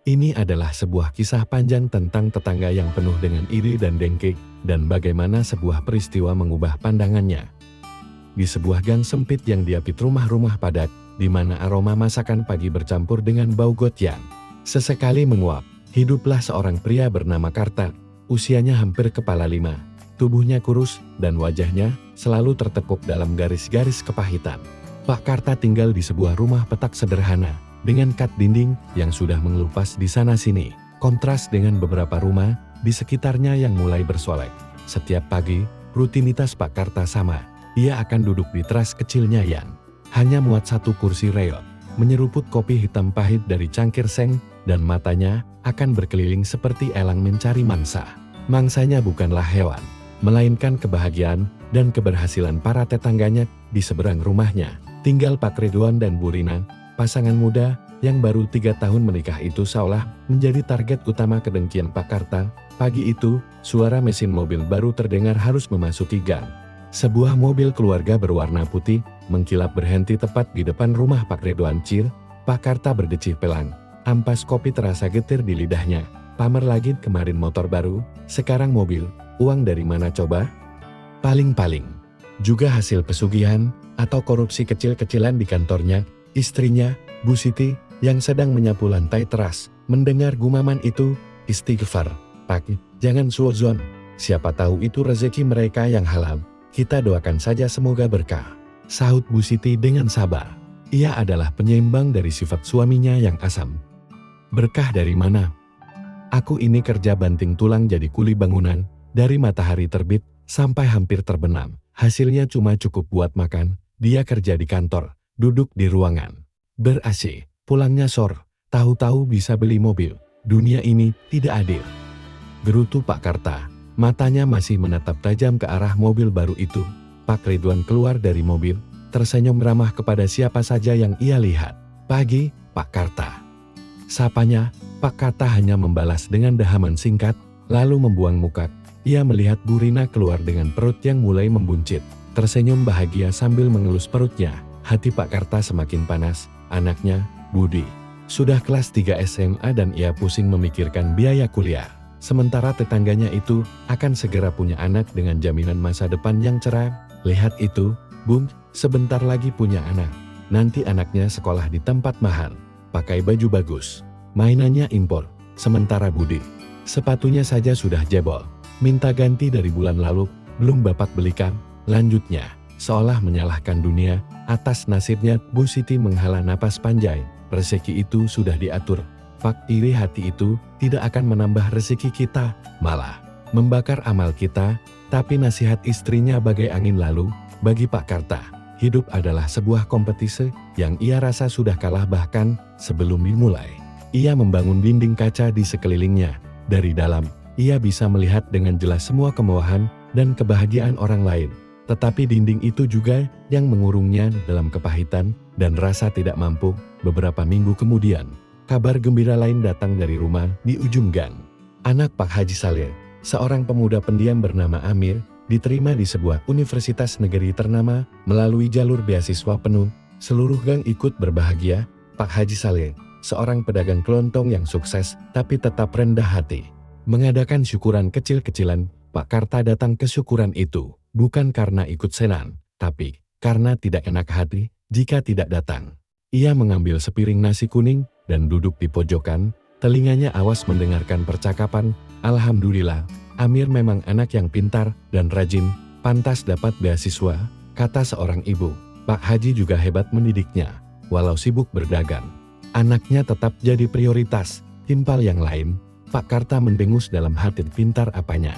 Ini adalah sebuah kisah panjang tentang tetangga yang penuh dengan iri dan dengki, dan bagaimana sebuah peristiwa mengubah pandangannya. Di sebuah gang sempit yang diapit rumah-rumah padat, di mana aroma masakan pagi bercampur dengan bau got yang sesekali menguap, hiduplah seorang pria bernama Karta. Usianya hampir kepala 5, tubuhnya kurus, dan wajahnya selalu tertekuk dalam garis-garis kepahitan. Pak Karta tinggal di sebuah rumah petak sederhana, dengan kat dinding yang sudah mengelupas di sana-sini. Kontras dengan beberapa rumah di sekitarnya yang mulai bersolek. Setiap pagi, rutinitas Pak Karta sama. Ia akan duduk di teras kecilnya yang hanya muat satu kursi reot, menyeruput kopi hitam pahit dari cangkir seng, dan matanya akan berkeliling seperti elang mencari mangsa. Mangsanya bukanlah hewan, melainkan kebahagiaan dan keberhasilan para tetangganya di seberang rumahnya. Tinggal Pak Ridwan dan Bu Rina, pasangan muda yang baru 3 tahun menikah itu seolah menjadi target utama kedengkian Pak Karta. Pagi itu, suara mesin mobil baru terdengar harus memasuki gang. Sebuah mobil keluarga berwarna putih mengkilap berhenti tepat di depan rumah Pak Ridwan. Pak Karta berdecih pelan. Ampas kopi terasa getir di lidahnya. Pamer lagi kemarin motor baru, sekarang mobil. Uang dari mana coba? Paling-paling juga hasil pesugihan atau korupsi kecil-kecilan di kantornya. Istrinya, Bu Siti, yang sedang menyapu lantai teras, mendengar gumaman itu, istighfar, Pak, jangan suudzon. Siapa tahu itu rezeki mereka yang halal. Kita doakan saja semoga berkah, sahut Bu Siti dengan sabar. Ia adalah penyeimbang dari sifat suaminya yang asam. Berkah dari mana? Aku ini kerja banting tulang jadi kuli bangunan, dari matahari terbit sampai hampir terbenam. Hasilnya cuma cukup buat makan. Dia kerja di kantor, duduk di ruangan ber-AC, pulangnya sore, tahu-tahu bisa beli mobil. Dunia ini tidak adil, gerutu Pak Karta. Matanya masih menatap tajam ke arah mobil baru itu. Pak Ridwan keluar dari mobil, tersenyum ramah kepada siapa saja yang ia lihat. Pagi, Pak Karta. Sapanya, Pak Karta hanya membalas dengan dehaman singkat, lalu membuang muka. Ia melihat Bu Rina keluar dengan perut yang mulai membuncit. Tersenyum bahagia sambil mengelus perutnya. Hati Pak Karta semakin panas. Anaknya, Budi, sudah kelas 3 SMA dan ia pusing memikirkan biaya kuliah. Sementara tetangganya itu akan segera punya anak dengan jaminan masa depan yang cerah. Lihat itu, Bung, sebentar lagi punya anak. Nanti anaknya sekolah di tempat mahal, pakai baju bagus, mainannya impor. Sementara Budi, sepatunya saja sudah jebol. Minta ganti dari bulan lalu, belum bapak belikan. Lanjutnya, seolah menyalahkan dunia atas nasibnya, Bu Siti menghela napas panjang. Rezeki itu sudah diatur. Pak, iri hati itu tidak akan menambah rezeki kita, malah membakar amal kita. Tapi nasihat istrinya bagai angin lalu. Bagi Pak Karta, hidup adalah sebuah kompetisi yang ia rasa sudah kalah bahkan sebelum dimulai. Ia membangun dinding kaca di sekelilingnya. Dari dalam, ia bisa melihat dengan jelas semua kemewahan dan kebahagiaan orang lain. Tetapi dinding itu juga yang mengurungnya dalam kepahitan dan rasa tidak mampu. Beberapa minggu kemudian, kabar gembira lain datang dari rumah di ujung gang. Anak Pak Haji Saleh, seorang pemuda pendiam bernama Amir, diterima di sebuah universitas negeri ternama melalui jalur beasiswa penuh. Seluruh gang ikut berbahagia. Pak Haji Saleh, seorang pedagang kelontong yang sukses tapi tetap rendah hati, mengadakan syukuran kecil-kecilan. Pak Karta datang ke syukuran itu, bukan karena ikut senang, tapi karena tidak enak hati jika tidak datang. Ia mengambil sepiring nasi kuning dan duduk di pojokan, telinganya awas mendengarkan percakapan. Alhamdulillah, Amir memang anak yang pintar dan rajin, pantas dapat beasiswa, kata seorang ibu. Pak Haji juga hebat mendidiknya, walau sibuk berdagang. Anaknya tetap jadi prioritas, timpal yang lain. Pak Karta mendengus dalam hati, pintar apanya.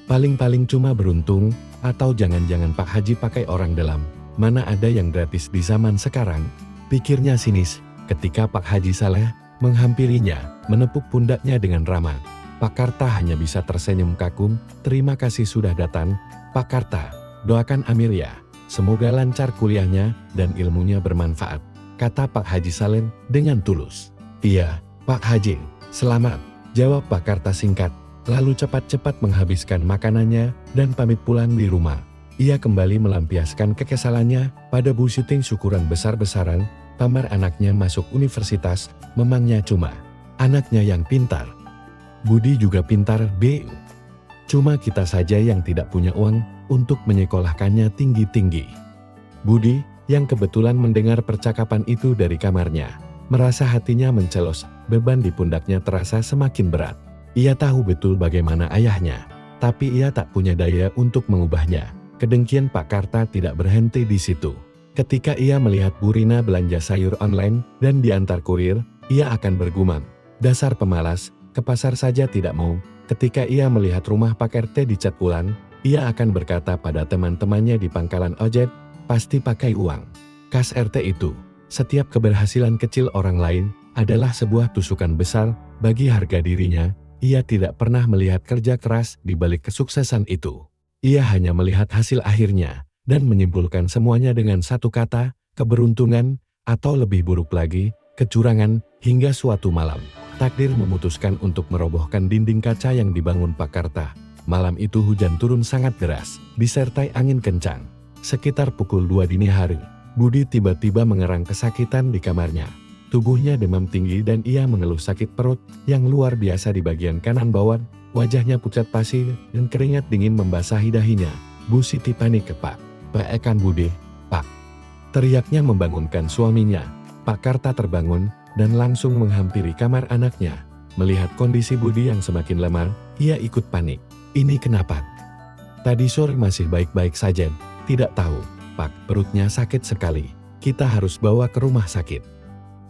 Paling-paling cuma beruntung, atau jangan-jangan Pak Haji pakai orang dalam. Mana ada yang gratis di zaman sekarang, pikirnya sinis. Ketika Pak Haji Saleh menghampirinya, menepuk pundaknya dengan ramah. Pak Karta hanya bisa tersenyum kagum. Terima kasih sudah datang, Pak Karta. Doakan Amir ya, semoga lancar kuliahnya dan ilmunya bermanfaat, kata Pak Haji Saleh dengan tulus. Iya, Pak Haji, selamat, jawab Pak Karta singkat. Lalu cepat-cepat menghabiskan makanannya dan pamit pulang di rumah. Ia kembali melampiaskan kekesalannya pada Bu Siti. Syukuran besar-besaran, pamer anaknya masuk universitas, memangnya cuma Anaknya yang pintar. Budi juga pintar, Bu. Cuma kita saja yang tidak punya uang untuk menyekolahkannya tinggi-tinggi. Budi, yang kebetulan mendengar percakapan itu dari kamarnya, merasa hatinya mencelos, beban di pundaknya terasa semakin berat. Ia tahu betul bagaimana ayahnya, tapi ia tak punya daya untuk mengubahnya. Kedengkian Pak Karta tidak berhenti di situ. Ketika ia melihat Bu Rina belanja sayur online dan diantar kurir, ia akan bergumam, dasar pemalas, ke pasar saja tidak mau. Ketika ia melihat rumah Pak RT dicat ulang, ia akan berkata pada teman-temannya di pangkalan ojek, pasti pakai uang kas RT itu. Setiap keberhasilan kecil orang lain adalah sebuah tusukan besar bagi harga dirinya. Ia tidak pernah melihat kerja keras di balik kesuksesan itu. Ia hanya melihat hasil akhirnya dan menyimpulkan semuanya dengan satu kata, keberuntungan, atau lebih buruk lagi, kecurangan. Hingga suatu malam, takdir memutuskan untuk merobohkan dinding kaca yang dibangun Pak Karta. Malam itu hujan turun sangat deras, disertai angin kencang. Sekitar pukul 2 dini hari, Budi tiba-tiba mengerang kesakitan di kamarnya. Tubuhnya demam tinggi dan ia mengeluh sakit perut yang luar biasa di bagian kanan bawah. Wajahnya pucat pasi dan keringat dingin membasahi dahinya. Bu Siti panik ke Pak Ekan Budi, Pak. Teriaknya membangunkan suaminya. Pak Karta terbangun dan langsung menghampiri kamar anaknya. Melihat kondisi Budi yang semakin lemah, ia ikut panik. Ini kenapa? Tadi sore masih baik-baik saja. Tidak tahu, Pak, perutnya sakit sekali. Kita harus bawa ke rumah sakit.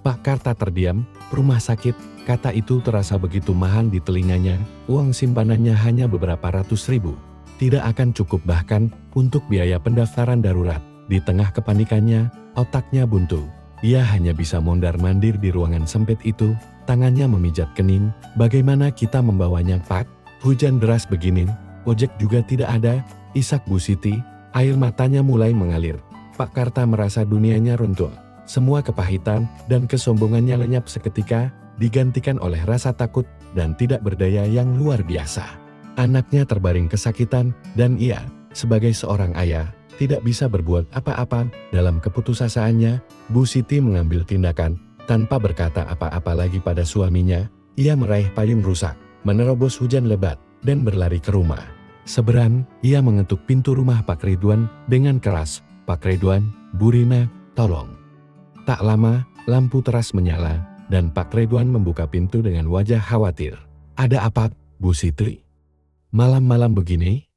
Pak Karta terdiam. Rumah sakit, kata itu terasa begitu mahal di telinganya. Uang simpanannya hanya beberapa ratus ribu. Tidak akan cukup bahkan untuk biaya pendaftaran darurat. Di tengah kepanikannya, otaknya buntu. Ia hanya bisa mondar-mandir di ruangan sempit itu. Tangannya memijat kening. Bagaimana kita membawanya, Pak? Hujan deras begini, ojek juga tidak ada. Isak Bu Siti. Air matanya mulai mengalir. Pak Karta merasa dunianya runtuh. Semua kepahitan dan kesombongannya lenyap seketika, digantikan oleh rasa takut dan tidak berdaya yang luar biasa. Anaknya terbaring kesakitan, dan ia, sebagai seorang ayah, tidak bisa berbuat apa-apa. Dalam keputusasanya, Bu Siti mengambil tindakan. Tanpa berkata apa-apa lagi pada suaminya, ia meraih payung rusak, menerobos hujan lebat, dan berlari ke rumah. Seberang, ia mengetuk pintu rumah Pak Ridwan dengan keras. Pak Ridwan, Bu Rina, tolong. Tak lama, lampu teras menyala, dan Pak Ridwan membuka pintu dengan wajah khawatir. Ada apa, Bu Siti? Malam-malam begini?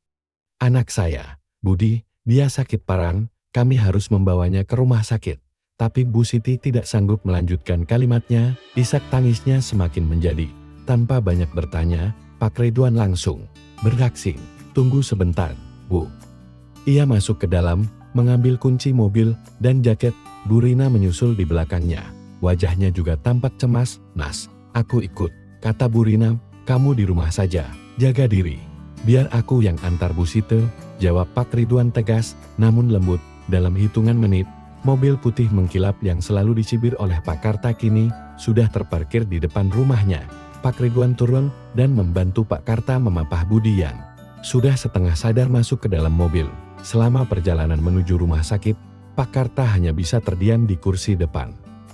Anak saya, Budi, dia sakit parah, kami harus membawanya ke rumah sakit. Tapi Bu Siti tidak sanggup melanjutkan kalimatnya, isak tangisnya semakin menjadi. Tanpa banyak bertanya, Pak Ridwan langsung beraksi. Tunggu sebentar, Bu. Ia masuk ke dalam, mengambil kunci mobil dan jaket. Bu Rina menyusul di belakangnya. Wajahnya juga tampak cemas. Mas, aku ikut, kata Bu Rina. Kamu di rumah saja, jaga diri. Biar aku yang antar Bu Siti, jawab Pak Ridwan tegas, namun lembut. Dalam hitungan menit, mobil putih mengkilap yang selalu dicibir oleh Pak Karta kini sudah terparkir di depan rumahnya. Pak Ridwan turun dan membantu Pak Karta memapah Budi yang sudah setengah sadar masuk ke dalam mobil. Selama perjalanan menuju rumah sakit, Pak Karta hanya bisa terdiam di kursi depan.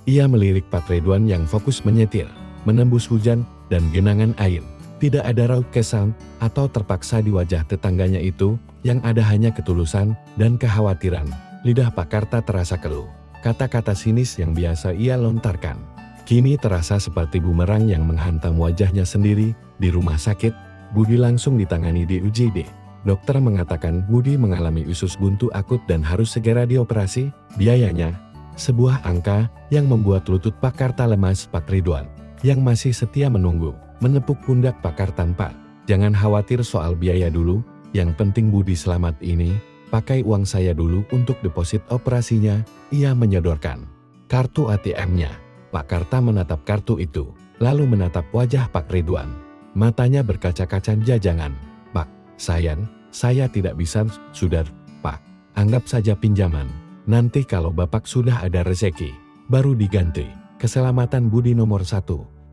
Ia melirik Pak Ridwan yang fokus menyetir, menembus hujan dan genangan air. Tidak ada raut kesal atau terpaksa di wajah tetangganya itu, yang ada hanya ketulusan dan kekhawatiran. Lidah Pak Karta terasa keluh. Kata-kata sinis yang biasa ia lontarkan kini terasa seperti bumerang yang menghantam wajahnya sendiri. Di rumah sakit, Budi langsung ditangani di UGD. Dokter mengatakan Budi mengalami usus buntu akut dan harus segera dioperasi. Biayanya sebuah angka yang membuat lutut Pak Karta lemas. Pak Ridwan yang masih setia menunggu, menepuk pundak Pak Karta. Pak, jangan khawatir soal biaya dulu, yang penting Budi selamat ini. Pakai uang saya dulu untuk deposit operasinya. Ia menyodorkan kartu ATM-nya. Pak Karta menatap kartu itu, lalu menatap wajah Pak Ridwan. Matanya berkaca-kaca jajangan. Pak, sayang, saya tidak bisa, sudah, Pak. Anggap saja pinjaman. Nanti kalau Bapak sudah ada rezeki, baru diganti. Keselamatan Budi nomor 1,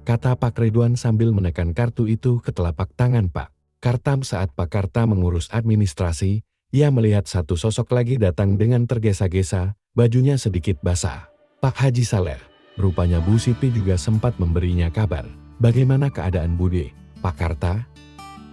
kata Pak Ridwan sambil menekan kartu itu ke telapak tangan Pak Karta. Saat Pak Karta mengurus administrasi, ia melihat satu sosok lagi datang dengan tergesa-gesa, bajunya sedikit basah. Pak Haji Saleh. Rupanya Bu Siti juga sempat memberinya kabar. Bagaimana keadaan Bude, Pak Karta?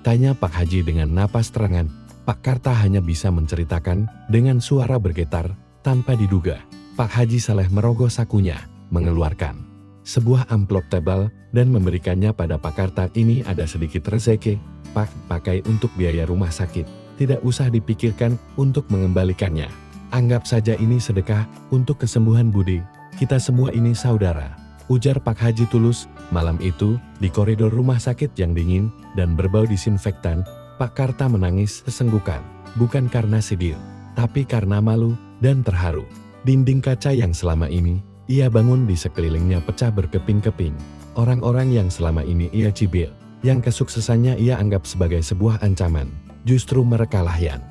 Tanya Pak Haji dengan napas terangan. Pak Karta hanya bisa menceritakan dengan suara bergetar, tanpa diduga. Pak Haji Saleh merogoh sakunya, mengeluarkan sebuah amplop tebal, dan memberikannya pada Pak Karta. Ini ada sedikit rezeki, Pak, pakai untuk biaya rumah sakit. Tidak usah dipikirkan untuk mengembalikannya. Anggap saja ini sedekah untuk kesembuhan Bude. Kita semua ini saudara, ujar Pak Haji tulus. Malam itu, di koridor rumah sakit yang dingin dan berbau disinfektan, Pak Karta menangis sesenggukan. Bukan karena sedih, tapi karena malu dan terharu. Dinding kaca yang selama ini ia bangun di sekelilingnya pecah berkeping-keping. Orang-orang yang selama ini ia cibir, yang kesuksesannya ia anggap sebagai sebuah ancaman, justru mereka layan.